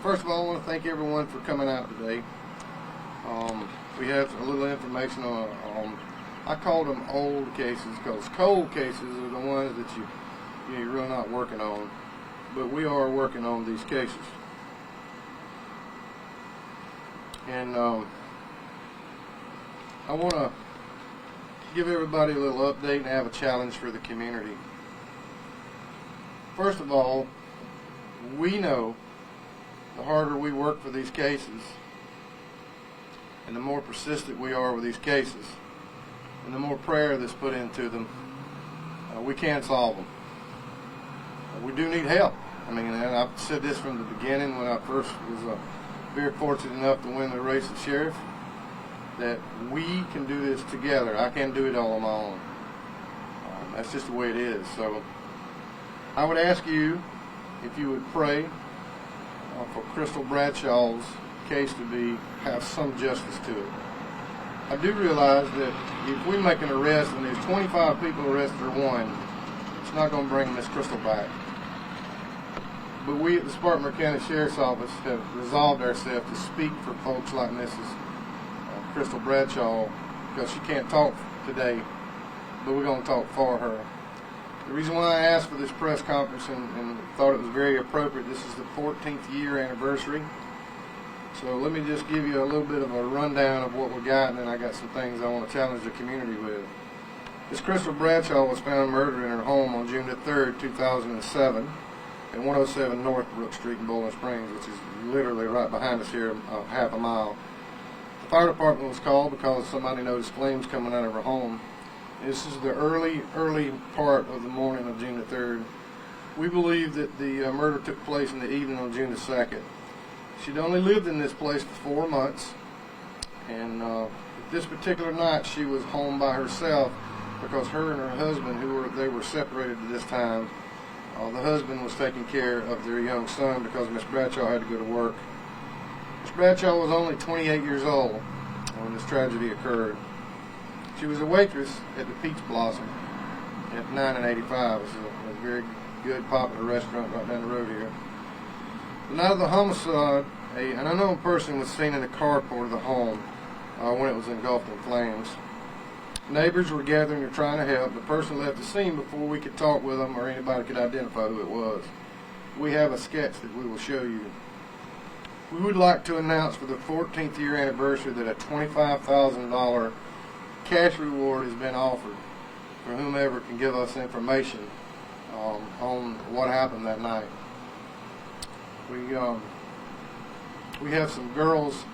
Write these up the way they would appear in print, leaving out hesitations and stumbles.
First of all, I want to thank everyone for coming out today. We have a little information on I call them old cases because cold cases are the ones that you're really not working on. But we are working on these cases. And I want to give everybody a little update and have a challenge for the community. First of all, we know the harder we work for these cases and the more persistent we are with these cases and the more prayer that's put into them, we can solve them. We do need help. I mean, and I've said this from the beginning when I first was very fortunate enough to win the race as sheriff, that we can do this together. I can't do it all on my own. That's just the way it is. So I would ask you if you would pray for Crystal Bradshaw's case to have some justice to it. I do realize that if we make an arrest and there's 25 people arrested or one, it's not going to bring Miss Crystal back. But we at the Spartanburg County Sheriff's Office have resolved ourselves to speak for folks like Mrs. Crystal Bradshaw because she can't talk today, but we're going to talk for her. The reason why I asked for this press conference and thought it was very appropriate, this is the 14th year anniversary. So let me just give you a little bit of a rundown of what we got, and then I got some things I want to challenge the community with. Miss Crystal Bradshaw was found murdered in her home on June the 3rd, 2007 at 107 North Brook Street in Bowling Springs, which is literally right behind us here, half a mile. The fire department was called because somebody noticed flames coming out of her home. This is the early part of the morning of June the 3rd. We believe that the murder took place in the evening on June the 2nd. She'd only lived in this place for 4 months, and this particular night she was home by herself because her and her husband, they were separated at this time. The husband was taking care of their young son because Miss Bradshaw had to go to work. Miss Bradshaw was only 28 years old when this tragedy occurred. She was a waitress at the Peach Blossom at 9 and 85. It's a very good, popular restaurant right down the road here. The night of the homicide, an unknown person was seen in the carport of the home when it was engulfed in flames. Neighbors were gathering and trying to help. The person left the scene before we could talk with them or anybody could identify who it was. We have a sketch that we will show you. We would like to announce for the 14th year anniversary that a $25,000 cash reward has been offered for whomever can give us information on what happened that night. We have some girls,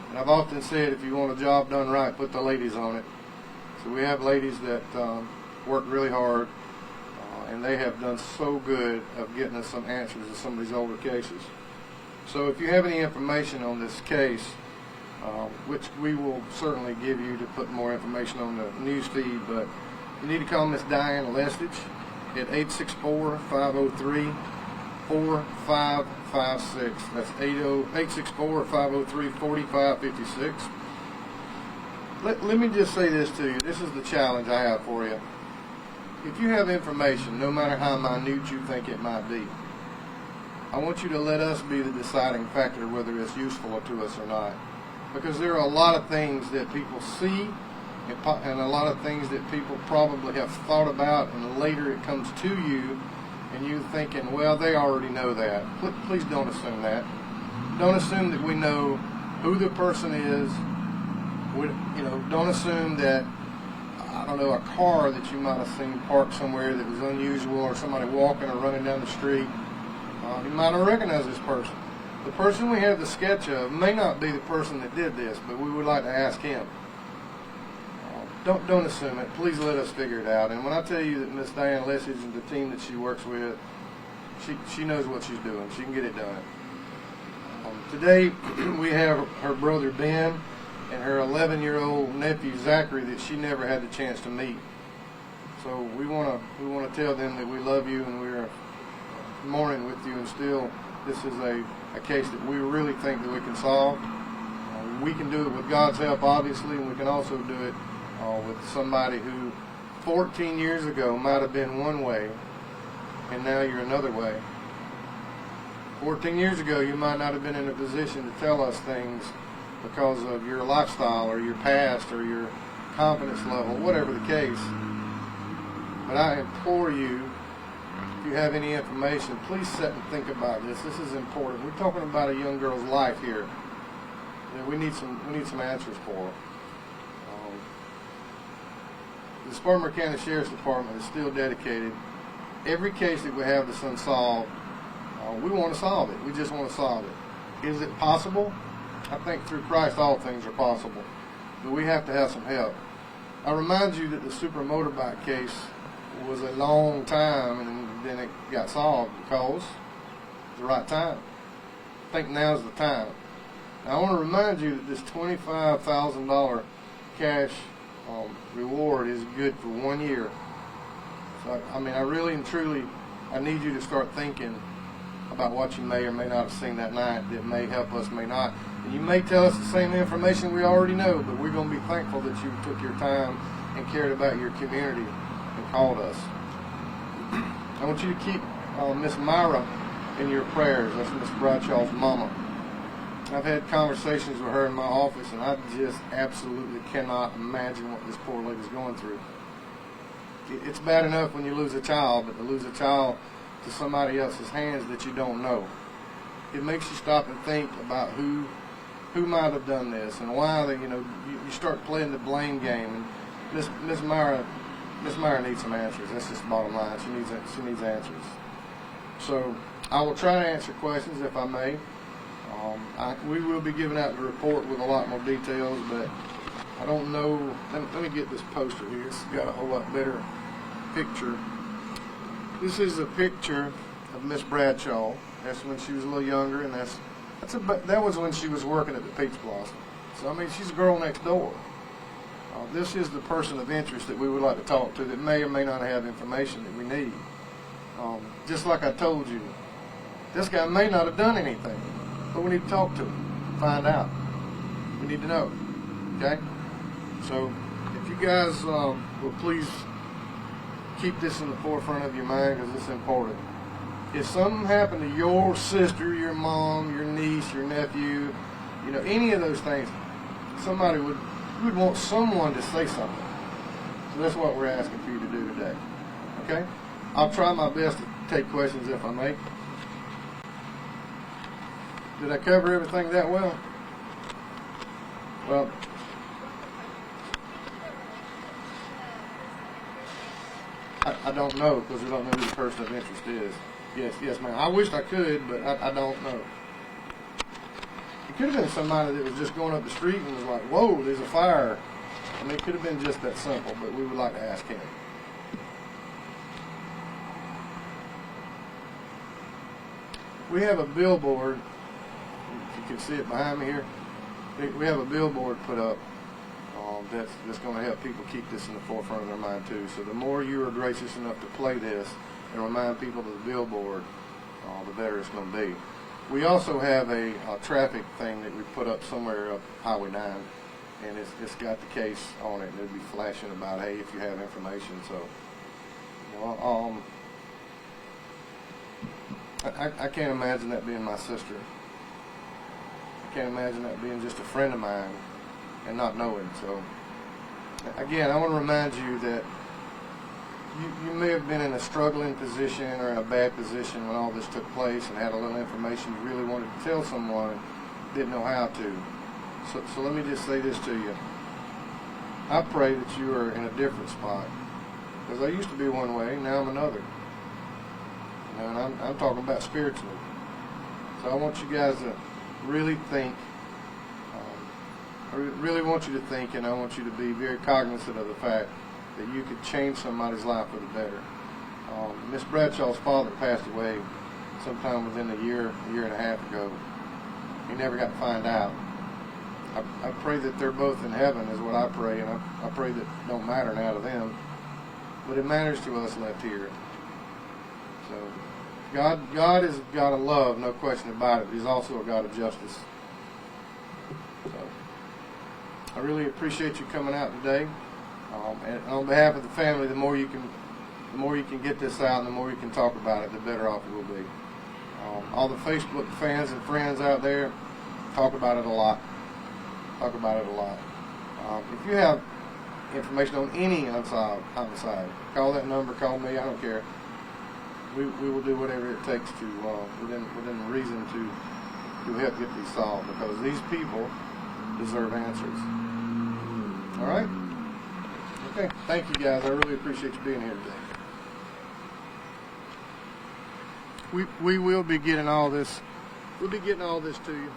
and I've often said if you want a job done right, put the ladies on it. So we have ladies that work really hard, and they have done so good of getting us some answers to some of these older cases. So if you have any information on this case, which we will certainly give you to put more information on the news feed, but you need to call Miss Diane Lestage at 864-503-4556. That's 864-503-4556. Let me just say this to you. This is the challenge I have for you. If you have information, no matter how minute you think it might be, I want you to let us be the deciding factor whether it's useful to us or not. Because there are a lot of things that people see and a lot of things that people probably have thought about, and later it comes to you and you're thinking, well, they already know that. Please don't assume that. Don't assume that we know who the person is. Don't assume that, I don't know, a car that you might have seen parked somewhere that was unusual, or somebody walking or running down the street. You might not recognize this person. The person we have the sketch of may not be the person that did this, but we would like to ask him. Don't assume it. Please let us figure it out. And when I tell you that Miss Diane Lesage and the team that she works with, she knows what she's doing. She can get it done. Today we have her brother Ben and her 11-year-old nephew Zachary that she never had the chance to meet. So we want to tell them that we love you and we're mourning with you, and still this is a case that we really think that we can solve. We can do it with God's help, obviously, and we can also do it with somebody who 14 years ago might have been one way and now you're another way. 14 years ago, you might not have been in a position to tell us things because of your lifestyle or your past or your confidence level, whatever the case. But I implore you, if you have any information, please sit and think about this. This is important. We're talking about a young girl's life here. We need some answers for her. The Spartanburg County Sheriff's Department is still dedicated. Every case that we have that's unsolved, we want to solve it. We just want to solve it. Is it possible? I think through Christ all things are possible. But we have to have some help. I remind you that the super motorbike case was a long time and then it got solved because it's the right time. I think now's the time. Now, I want to remind you that this $25,000 cash reward is good for 1 year. So, I mean, I really and truly, I need you to start thinking about what you may or may not have seen that night that may help us, may not. And you may tell us the same information we already know, but we're going to be thankful that you took your time and cared about your community and called us. I want you to keep Miss Myra in your prayers. That's Miss Bradshaw's mama. I've had conversations with her in my office, and I just absolutely cannot imagine what this poor lady's going through. It's bad enough when you lose a child, but to lose a child to somebody else's hands that you don't know, it makes you stop and think about who might have done this and why. You start playing the blame game. And Miss Myra needs some answers. That's just the bottom line. She needs answers. So I will try to answer questions if I may. We will be giving out the report with a lot more details, but I don't know. Let me get this poster here. It's got a whole lot better picture. This is a picture of Miss Bradshaw. That's when she was a little younger, and that was when she was working at the Peach Blossom. So I mean, she's a girl next door. This is the person of interest that we would like to talk to that may or may not have information that we need. Just like I told you, this guy may not have done anything, but we need to talk to him, find out. We need to know. Okay? So if you guys will please keep this in the forefront of your mind, because it's important. If something happened to your sister, your mom, your niece, your nephew, any of those things, somebody would want someone to say something. So that's what we're asking for you to do today. Okay? I'll try my best to take questions if I may. Did I cover everything that well? Well, I don't know, because we don't know who the person of interest is. Yes, ma'am. I wished I could, but I don't know. It could have been somebody that was just going up the street and was like, whoa, there's a fire. I mean, it could have been just that simple, but we would like to ask him. We have a billboard. If you can see it behind me here. We have a billboard put up that's going to help people keep this in the forefront of their mind too. So the more you are gracious enough to play this and remind people of the billboard, the better it's going to be. We also have a traffic thing that we put up somewhere up Highway 9, and it's got the case on it, and it'll be flashing about, hey, if you have information. So, I can't imagine that being my sister. I can't imagine that being just a friend of mine and not knowing. So, again, I want to remind you that you may have been in a struggling position or in a bad position when all this took place and had a little information you really wanted to tell someone and didn't know how to. So let me just say this to you. I pray that you are in a different spot. Because I used to be one way, now I'm another. And I'm talking about spiritually. So I want you guys to really think. I really want you to think, and I want you to be very cognizant of the fact that you could change somebody's life for the better. Miss Bradshaw's father passed away sometime within a year and a half ago. He never got to find out. I pray that they're both in heaven is what I pray, and I pray that it don't matter now to them. But it matters to us left here. So God is a God of love, no question about it. He's also a God of justice. So I really appreciate you coming out today. And on behalf of the family, the more you can get this out and the more you can talk about it, the better off it will be. All the Facebook fans and friends out there talk about it a lot. Talk about it a lot. If you have information on any unsolved homicide, call that number, call me, I don't care. We will do whatever it takes to, within reason to help get these solved, because these people deserve answers. All right? Okay, thank you guys. I really appreciate you being here today. We will be getting all this, we'll be getting all this to you.